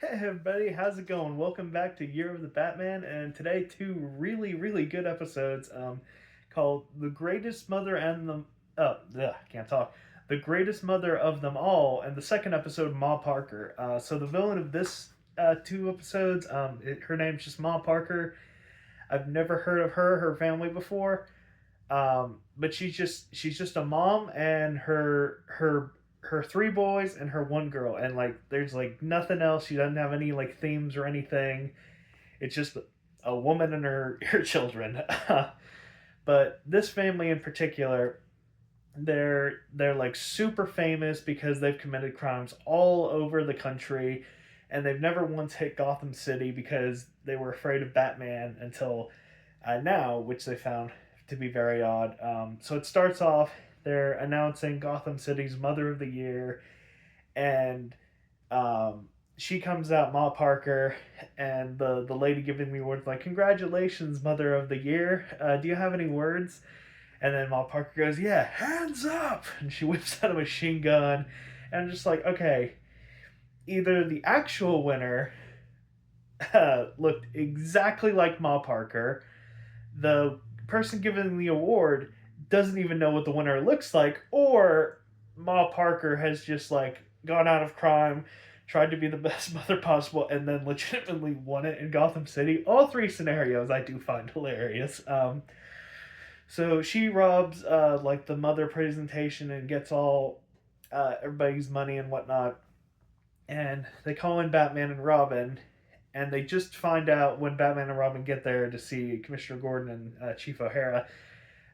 Hey everybody, how's it going? Welcome back to Year of the Batman, and today two really good episodes called The Greatest Mother and the can't talk. The Greatest Mother of Them All, and the second episode, Ma Parker. So the villain of this two episodes, her name's just Ma Parker. I've never heard of her family before. But she's just a mom and her three boys and her one girl, and like there's like nothing else. She doesn't have any like themes or anything. It's just a woman and her children. But this family in particular, they're like super famous because they've committed crimes all over the country, and they've never once hit Gotham City because they were afraid of Batman until now, which they found to be very odd. So it starts off, they're announcing Gotham City's Mother of the Year, and she comes out, Ma Parker, and the lady giving the awards like, "Congratulations, Mother of the Year. Do you have any words?" And then Ma Parker goes, "Yeah, hands up!" And she whips out a machine gun, and I'm just like, okay, either the actual winner looked exactly like Ma Parker, the person giving the award doesn't even know what the winner looks like, or Ma Parker has just like gone out of crime, tried to be the best mother possible, and then legitimately won it in Gotham City. All three scenarios I do find hilarious. So she robs like the mother presentation and gets all everybody's money and whatnot. And they call in Batman and Robin, and they just find out when Batman and Robin get there to see Commissioner Gordon and Chief O'Hara,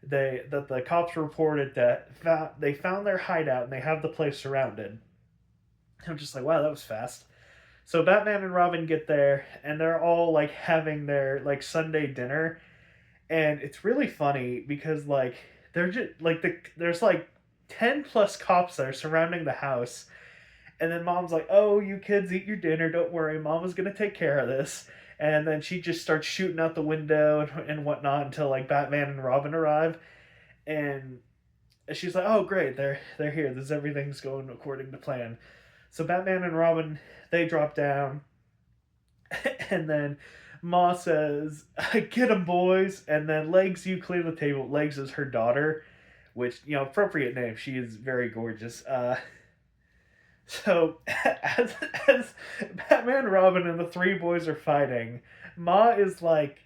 that the cops reported that they found their hideout and they have the place surrounded. I'm just like, wow, that was fast. So Batman and Robin get there, and they're all like having their like Sunday dinner, and it's really funny because like they're just like there's like 10 plus cops there surrounding the house, and then mom's like, "Oh, you kids eat your dinner. Don't worry, mama's gonna take care of this." And then she just starts shooting out the window and whatnot until like Batman and Robin arrive, and she's like, "Oh, great, they're here. This everything's going according to plan." So Batman and Robin, they drop down, and then Ma says, "Get 'em, boys!" And then Legs, you clear the table. Legs is her daughter, which appropriate name. She is very gorgeous. So as Batman, Robin, and the three boys are fighting, Ma is like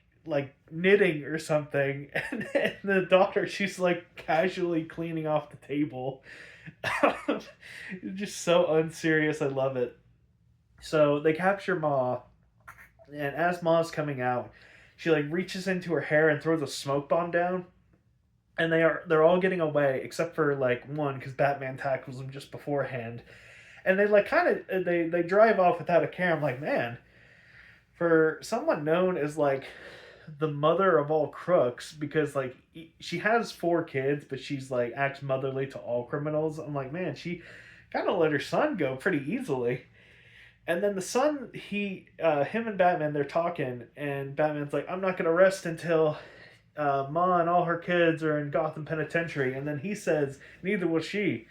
knitting or something, and the daughter, she's like casually cleaning off the table. Just so unserious. I love it. So they capture Ma, and as Ma's coming out, she like reaches into her hair and throws a smoke bomb down. And they're all getting away except for like one because Batman tackles them just beforehand, and they like kind of they drive off without a care. I'm like, man, for someone known as like the mother of all crooks, because like she has four kids, but she's like acts motherly to all criminals. I'm like, man, she kind of let her son go pretty easily. And then the son, him and Batman, they're talking, and Batman's like, "I'm not gonna rest until Ma and all her kids are in Gotham Penitentiary." And then he says, "Neither will she."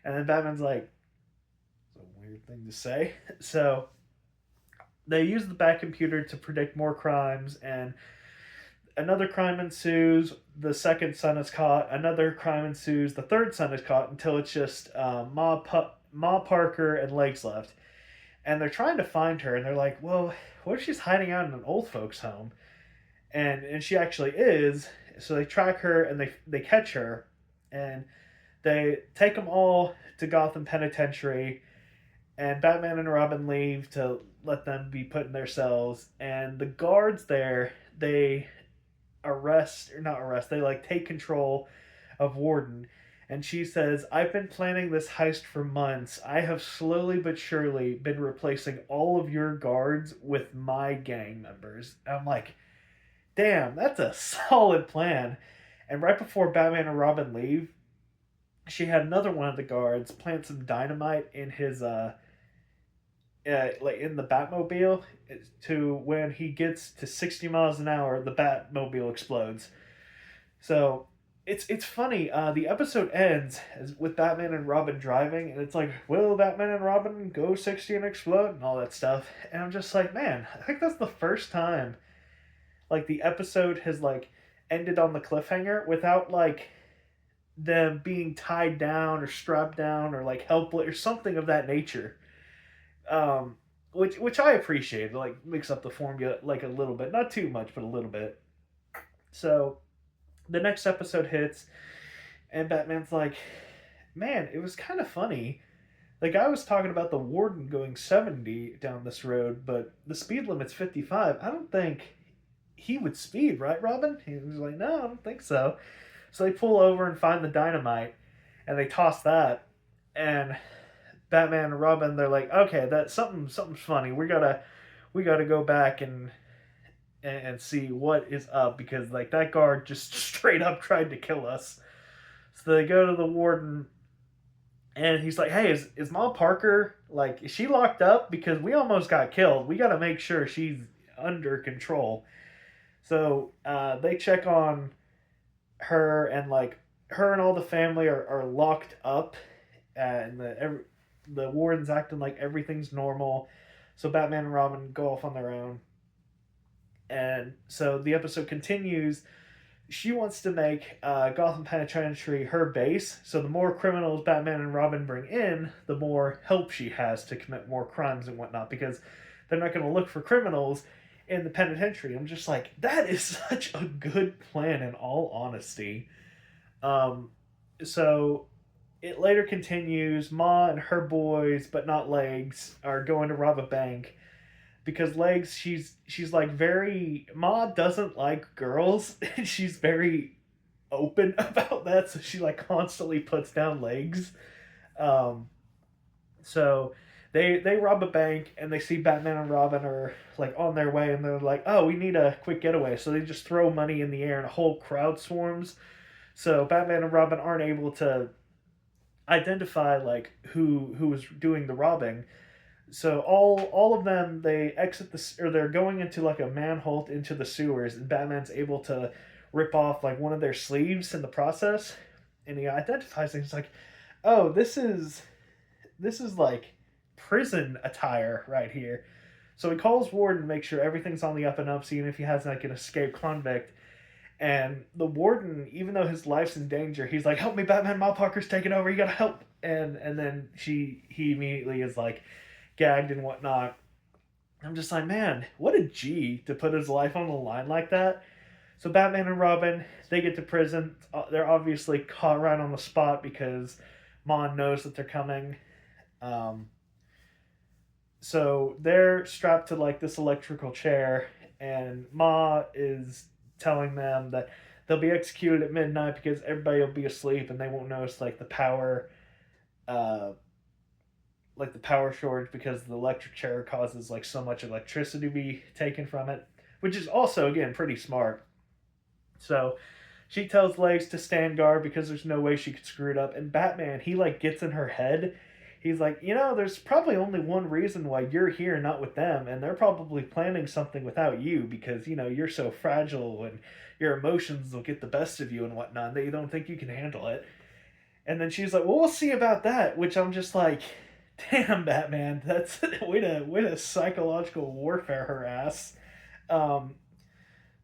And then Batman's like, "It's a weird thing to say." So they use the Bat computer to predict more crimes, and another crime ensues. The second son is caught. Another crime ensues. The third son is caught until it's just Ma Parker and Legs left. And they're trying to find her, and they're like, "Well, what if she's hiding out in an old folks' home?" And she actually is. So they track her and they catch her, and they take them all to Gotham Penitentiary, and Batman and Robin leave to let them be put in their cells. And the guards there, they arrest or not arrest, they like take control of Warden. And she says, "I've been planning this heist for months. I have slowly but surely been replacing all of your guards with my gang members." And I'm like, damn, that's a solid plan. And right before Batman and Robin leave, she had another one of the guards plant some dynamite in his like in the Batmobile, to when he gets to 60 miles an hour, the Batmobile explodes. So it's funny. The episode ends with Batman and Robin driving, and it's like, will Batman and Robin go 60 and explode and all that stuff? And I'm just like, man, I think that's the first time like the episode has like ended on the cliffhanger without like them being tied down or strapped down or like helpless or something of that nature. Um, which I appreciate. Like mix up the formula like a little bit, not too much, but a little bit. So the next episode hits, and Batman's like, "Man, it was kind of funny. Like I was talking about the warden going 70 down this road, but the speed limit's 55. I don't think he would speed, right, Robin?" He was like, "No, I don't think so." So they pull over and find the dynamite, and they toss that, and Batman and Robin, they're like, "Okay, that something's funny. We gotta go back and see what is up because like that guard just straight up tried to kill us." So they go to the warden, and he's like, "Hey, is Ma Parker like is she locked up? Because we almost got killed. We got to make sure she's under control." So they check on her, and like her and all the family are locked up, and the warden's acting like everything's normal. So Batman and Robin go off on their own, and so the episode continues. She wants to make Gotham Penitentiary her base. So the more criminals Batman and Robin bring in, the more help she has to commit more crimes and whatnot. Because they're not going to look for criminals in the penitentiary. I'm just like, that is such a good plan. In all honesty, um, so it later continues. Ma and her boys, but not Legs, are going to rob a bank because Legs, she's like very Ma doesn't like girls, and she's very open about that, so she like constantly puts down Legs. Um, so they rob a bank, and they see Batman and Robin are like on their way, and they're like, "Oh, we need a quick getaway." So they just throw money in the air, and a whole crowd swarms. So Batman and Robin aren't able to identify like who was doing the robbing. So all of them, they exit the or they're going into like a manhole into the sewers, and Batman's able to rip off like one of their sleeves in the process, and he identifies things like, "Oh, this is like prison attire right here." So he calls Warden to make sure everything's on the up and up, seeing if he has like an escaped convict. And the warden, even though his life's in danger, he's like, "Help me, Batman! Ma Parker's taking over. You gotta help!" And then he immediately is like gagged and whatnot. I'm just like, man, what a G to put his life on the line like that. So Batman and Robin, they get to prison. They're obviously caught right on the spot because Mon knows that they're coming. Um, so they're strapped to like this electrical chair, and Ma is telling them that they'll be executed at midnight because everybody will be asleep and they won't notice uh, like the power shortage because the electric chair causes like so much electricity to be taken from it, which is also again pretty smart. So she tells Legs to stand guard because there's no way she could screw it up. And Batman, he like gets in her head. He's like, there's probably only one reason why you're here, not with them, and they're probably planning something without you because you're so fragile and your emotions will get the best of you and whatnot. They don't think you can handle it. And then she's like, "Well, we'll see about that." Which I'm just like, damn, Batman, that's way to psychological warfare her ass. Um,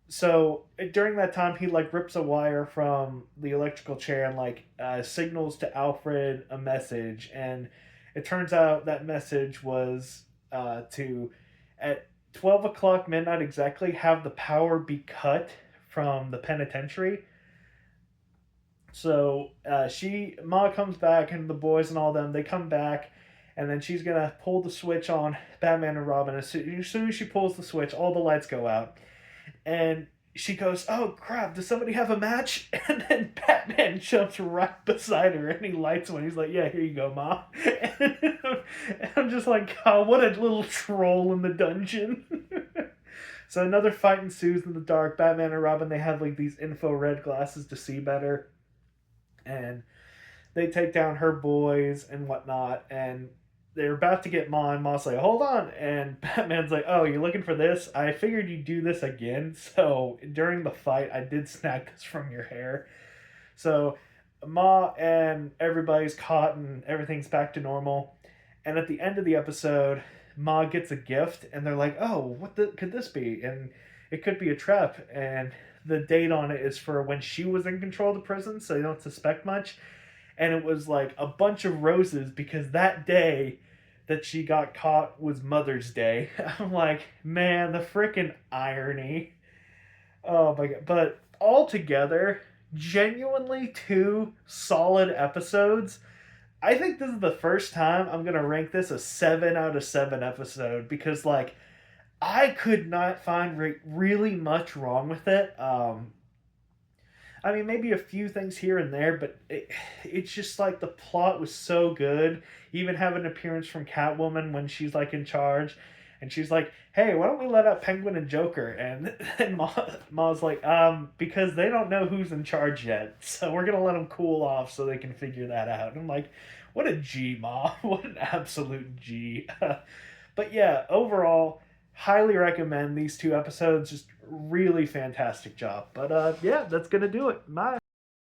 so during that time, he like rips a wire from the electrical chair and like signals to Alfred a message, and it turns out that message was to at 12 o'clock midnight exactly have the power be cut from the penitentiary. So Ma comes back, and the boys and all them, they come back, and then she's gonna pull the switch on Batman and Robin. As soon as she pulls the switch, all the lights go out, and she goes, "Oh crap! Does somebody have a match?" And then Batman jumps right beside her, and he lights one. He's like, "Yeah, here you go, Ma." And I'm just like, "God, what a little troll in the dungeon." So another fight ensues in the dark. Batman and Robin, they have like these infrared glasses to see better, and they take down her boys and whatnot, and they're about to get Ma, and Ma's like, "Hold on," and Batman's like, "Oh, you're looking for this? I figured you'd do this again, so during the fight, I did snag this from your hair." So Ma and everybody's caught and everything's back to normal. And at the end of the episode, Ma gets a gift, and they're like, "Oh, could this be?" And it could be a trap. And the date on it is for when she was in control of the prison, so they don't suspect much. And it was like a bunch of roses because that day that she got caught was Mother's Day. I'm like, man, the freaking irony. Oh my god! But altogether, genuinely two solid episodes. I think this is the first time I'm gonna rank this a 7 out of 7 episode because like I could not find really much wrong with it. I mean, maybe a few things here and there, but it's just like the plot was so good. Even have an appearance from Catwoman when she's like in charge, and she's like, "Hey, why don't we let out Penguin and Joker?" And then Ma's like, because they don't know who's in charge yet, so we're gonna let them cool off so they can figure that out." And I'm like, "What a G, Ma! What an absolute G!" But yeah, overall, highly recommend these two episodes. Just really fantastic job. But yeah, that's gonna do it. Bye.